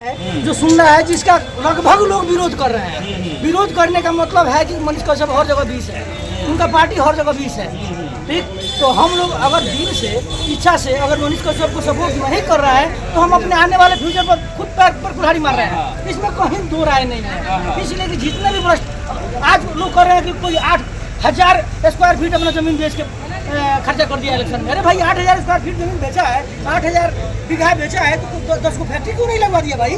जो सुन रहा है, जिसका लगभग लोग विरोध कर रहे हैं। विरोध करने का मतलब है कि मनीष कश्यप हर जगह 20 है, उनका पार्टी हर जगह 20 है। ठीक, तो हम लोग अगर दिल से, इच्छा से अगर मनीष कश्यप को सपोर्ट नहीं कर रहा है तो हम अपने आने वाले फ्यूचर पर खुद पैर पर कुल्हाड़ी मार रहे हैं। इसमें कहीं दो राय नहीं है। इसलिए कि जितने भी भ्रष्ट आज लोग कर रहे हैं कि कोई 8,000 स्क्वायर फीट अपना जमीन बेच के खर्चा कर दिया इलेक्शन में। अरे भाई 8,000 स्क्वायर फीट जमीन बेचा है, 8,000 बीघा बेचा है तो 10 को फैक्ट्री क्यों नहीं लगवा दिया भाई?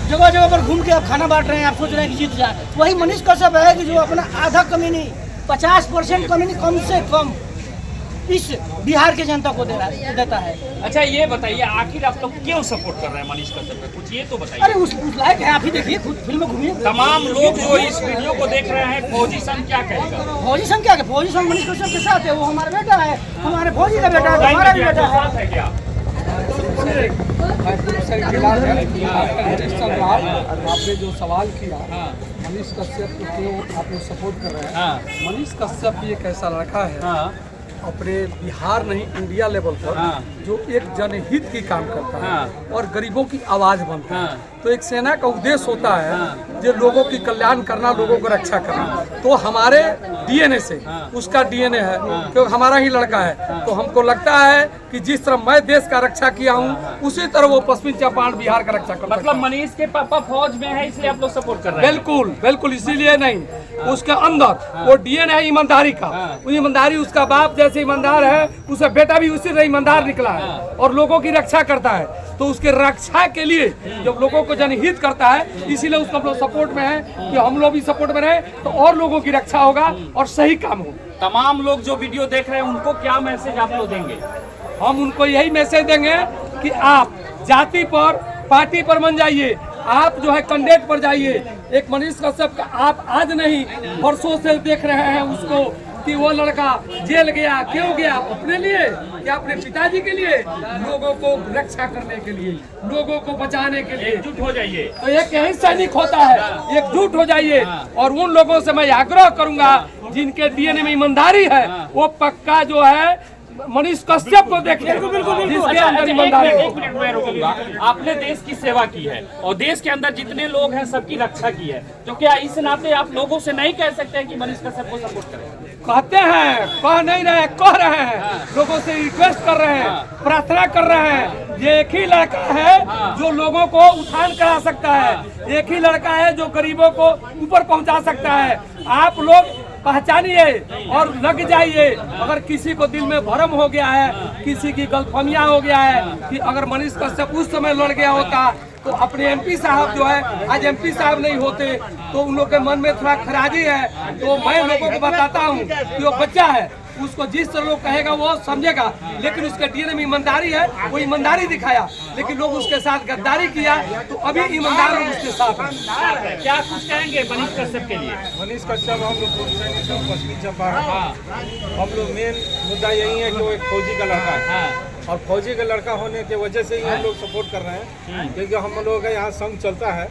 जगह जगह पर घूम के आप खाना बांट रहे हैं, आप सोच रहे हैं कि जीत जाए। वही मनीष कश्यप है कि जो अपना आधा कमी नहीं, 50% कमी नहीं, कम से कम इस बिहार के जनता को देता है। अच्छा ये बताइए, आखिर आप लोग क्यों सपोर्ट कर रहे हैं मनीष कश्यप को? कुछ ये तो बताइए। अरे उस लायक है, आप ही देखिए, खुद फिल्म में घूमिए। तमाम लोग जो इस वीडियो को देख रहे हैं, फौजी संघ क्या कहेगा? फौजी संघ क्या? फौजी संघ मनीष कश्यप के साथ है, वो हमारा बेटा है, हमारे फौजी का बेटा है, हमारा भी बेटा है। क्या आपने जो सवाल किया मनीष कश्यप को क्यों आप लोग सपोर्ट कर रहे हैं? मनीष कश्यप एक ऐसा लड़का है अपने बिहार नहीं इंडिया लेवल पर जो एक जनहित की काम करता है और गरीबों की आवाज बनता है। तो एक सेना का उद्देश्य होता है जो लोगों की कल्याण करना, लोगों को रक्षा करना। तो हमारे डीएनए से उसका डीएनए है, क्योंकि हमारा ही लड़का है। तो हमको लगता है कि जिस तरह मैं देश का रक्षा किया हूँ उसी तरह वो पश्चिम चंपारण बिहार का रक्षा कर। मतलब मनीष के पापा फौज में है इसलिए आप लोग सपोर्ट कर रहे हैं? बिल्कुल बिल्कुल, इसीलिए नहीं, उसके अंदर वो डीएनए है ईमानदारी का। ईमानदारी, उसका बाप जैसे ईमानदार है उसका बेटा भी उसी तरह ईमानदार निकला है और लोगों की रक्षा करता है। तो उसके रक्षा के लिए जब लोगों को जनहित करता है, इसीलिए उसको हम लोग सपोर्ट में है कि हम लोग भी सपोर्ट में रहे तो और लोगों की रक्षा होगा और सही काम हो। तमाम लोग जो वीडियो देख रहे हैं उनको क्या मैसेज आप लोग देंगे? हम उनको यही मैसेज देंगे कि आप जाति पर, पार्टी पर मन जाइए, आप जो है कैंडिडेट पर जाइए। एक मनीष कश्यप का आप आज नहीं वर्षों से देख रहे हैं उसको कि वो लड़का जेल गया, क्यों गया? अपने लिए या अपने पिताजी के लिए? लोगों को रक्षा करने के लिए, लोगों को बचाने के लिए एकजुट हो जाइए। तो एक यही सैनिक होता है, एकजुट हो जाइए। और उन लोगों से मैं आग्रह करूंगा जिनके डीएनए में ईमानदारी है, वो पक्का जो है मनीष कश्यप को देखिए, जिसके अंदर ईमानदारी है। एक मिनट में रुकूंगा। आपने देश की सेवा की है और देश के अंदर जितने लोग हैं सबकी रक्षा की है, तो क्या इस नाते आप लोगों से नहीं कह सकते हैं कि मनीष कश्यप को सपोर्ट करें? कहते हैं, कह नहीं रहे, कह रहे हैं, लोगों से रिक्वेस्ट कर रहे हैं, प्रार्थना कर रहे हैं। ये एक ही लड़का है जो लोगों को उत्थान करा सकता है, एक ही लड़का है जो गरीबों को ऊपर पहुंचा सकता है। आप लोग पहचानिए और लग जाइए। अगर किसी को दिल में भ्रम हो गया है, किसी की गलतफहमियां हो गया है कि अगर मनीष कश्यप उस समय लड़ गया होता तो अपने एमपी साहब जो है आज एमपी साहब नहीं होते, तो उन लोग के मन में थोड़ा खराजी है। तो मैं लोगों को बताता हूँ कि वो बच्चा है, उसको जिस तरह लोग कहेगा वो समझेगा, लेकिन उसके डीएनए में ईमानदारी है, वो ईमानदारी दिखाया। लेकिन लोग उसके साथ गद्दारी किया तो अभी ईमानदार लोग उसके साथ हैं। क्या कुछ कहेंगे मनीष कश्यप के लिए? मनीष कश्यप हम लोग पश्चिमी चंपारण, हम लोग मेन मुद्दा यही है कि वो एक फौजी का लड़का है और फौजी का लड़का होने की वजह से ही हम लोग सपोर्ट कर रहे हैं, क्योंकि हम लोग का यहाँ संघ चलता है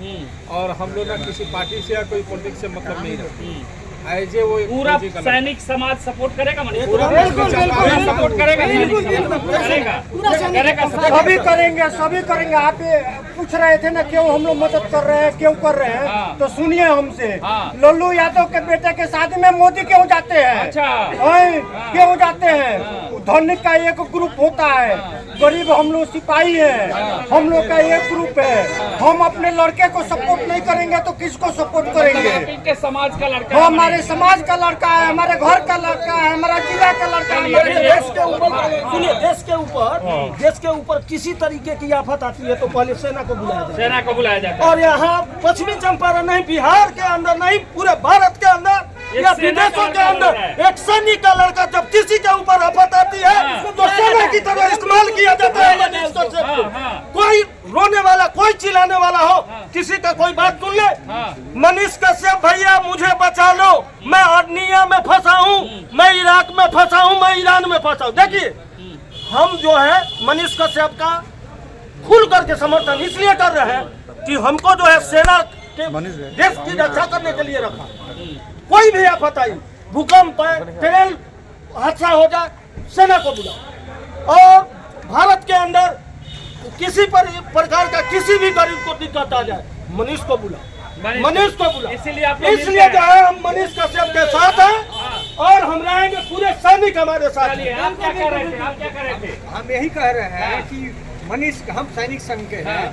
और हम लोग ना किसी पार्टी से या कोई पॉलिटिक्स से मतलब नहीं रखते। ऐसे वो पूरा सैनिक समाज सपोर्ट करेगा मनीष? सपोर्ट करेगा, सभी करेंगे, सभी करेंगे। आप पूछ रहे थे ना क्यों हम लोग मदद कर रहे हैं, क्यों कर रहे हैं, तो सुनिए हमसे। लल्लू यादव के बेटे के शादी में मोदी क्यों जाते हैं? अच्छा, क्यों जाते हैं? धनिक का एक ग्रुप होता है, गरीब हम लोग सिपाही हैं, हम लोग का एक ग्रुप है। हम अपने लड़के को सपोर्ट नहीं करेंगे तो किसको सपोर्ट करेंगे? इनके समाज का लड़का, हमारे समाज का लड़का है, हमारे घर का लड़का है, हमारा जिला का लड़का है। देश के ऊपर सुनिए, देश के ऊपर किसी तरीके की आफत आती है तो पहले सेना को बुलाया जाता है। सेना को बुलाया जाता है। और यहाँ पश्चिमी चंपारण नहीं, बिहार के अंदर नहीं, पूरे भारत के अंदर या विदेशों के अंदर एक सैनिक का लड़का जब किसी के ऊपर आफत आती है तो सेना की तरह इस्तेमाल किया जाता है मनीष कश्यप को। कोई रोने वाला, कोई चिल्लाने वाला हो, किसी का कोई बात सुन ले, मनीष कश्यप भैया मुझे बचा लो, मैं अर्निया में फंसा हूँ, मैं इराक में फंसा हूँ, मैं ईरान में फंसा हूँ। देखिए, हम जो है मनीष कश्यप का खुल करके समर्थन इसलिए कर रहे हैं कि हमको जो है सेना के देश की रक्षा करने के लिए रखा। कोई भी आफत आई, भूकंप है, ट्रेन हादसा हो जाए, सेना को बुलाओ। और भारत के अंदर किसी प्रकार का किसी भी गरीब को दिक्कत आ जाए, मनीष को बुला, मनीष को बुला। इसलिए जो है हम मनीष कश्यप के साथ हैं और हम रहेंगे, पूरे सैनिक हमारे साथ हैं। आप क्या कह रहे थे, आप क्या कह रहे थे? हम यही कह रहे हैं कि मनीष, हम सैनिक संघ के हैं,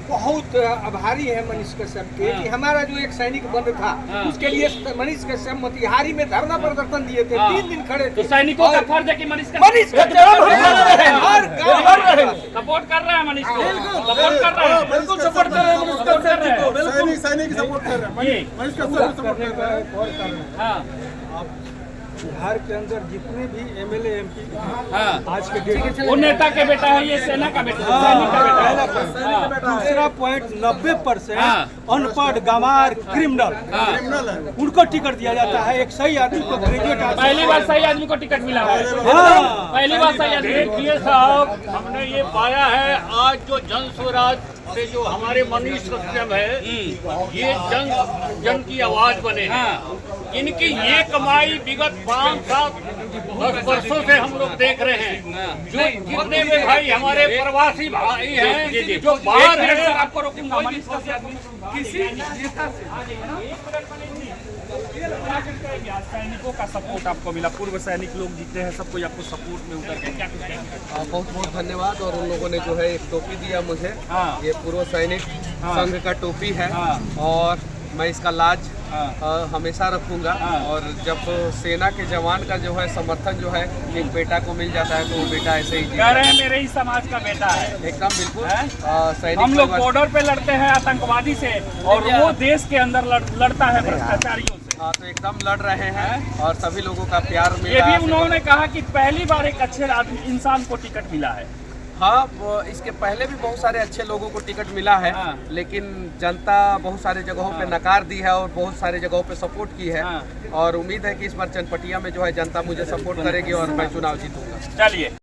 बहुत आभारी है मनीष कश्यप के कि हमारा जो एक सैनिक बंद था उसके लिए मनीष कश्यप मोतिहारी में धरना प्रदर्शन दिए थे, 3 दिन खड़े थे। तो सैनिकों का फर्ज है कि मनीष सपोर्ट सपोर्ट कर रहे हैं मनीष को, सपोर्ट कर रहे हैं, बिल्कुल सपोर्ट कर रहे हैं मनीष कश्यप जी को, बिल्कुल। सैनिक सपोर्ट कर रहे हैं, मनीष का सपोर्ट कर रहे हैं। हाँ बिहार के अंदर जितने भी एमएलए एमपी हाँ आज के डेट वो नेता के बेटा है, ये सेना का बेटा है, सैनिक का बेटा है। दूसरा पॉइंट 90% हाँ। अनपढ़ गंवार क्रिमिनल उनको टिकट दिया जाता है। एक सही आदमी को ग्रेजुएट आदमी पहली बार सही आदमी को टिकट मिला है, हाँ। पहली बार सही आदमी। देखिए साहब, हमने ये पाया है आज जो जन स्वराज से जो हमारे मनीष कश्यप है, ये जन की आवाज बने हैं। इनकी ये कमाई विगत 5-7-10 वर्षों से हम लोग देख रहे हैं। जो जितने भी भाई हमारे प्रवासी भाई हैं जो बाहर है, हैं, आपको रोकूंगा। मनीष कश्यप किसी नेता सैनिकों का सपोर्ट आपको मिला, पूर्व सैनिक लोग जीते हैं, सब कोई आपको सपोर्ट में उतर के क्या कुछ कहेंगे? बहुत बहुत धन्यवाद। और उन लोगों ने जो है एक टोपी दिया मुझे, हाँ। ये पूर्व सैनिक संघ का टोपी है, हाँ। और मैं इसका लाज हाँ। हमेशा रखूंगा। हाँ। और जब सेना के जवान का जो है समर्थन जो है एक बेटा को मिल जाता है तो वो बेटा ऐसे ही कह रहे हैं मेरे ही समाज का बेटा है। एकदम बिल्कुल। हैं? सैनिक हम लोग परिवार- बॉर्डर पे लड़ते हैं आतंकवादी से और वो देश के अंदर लड़ता है भ्रष्टाचारियों से। हाँ, तो एकदम लड़ रहे हैं और सभी लोगों का प्यार मिल ये रहा भी है। उन्होंने कहा कि पहली बार एक अच्छे इंसान को टिकट मिला है। हाँ, इसके पहले भी बहुत सारे अच्छे लोगों को टिकट मिला है, हाँ। लेकिन जनता बहुत सारे जगहों पे नकार दी है और बहुत सारे जगहों पे सपोर्ट की है। हाँ। और उम्मीद है कि इस बार चनपटिया में जो है जनता मुझे सपोर्ट करेगी और मैं चुनाव जीतूंगा। चलिए।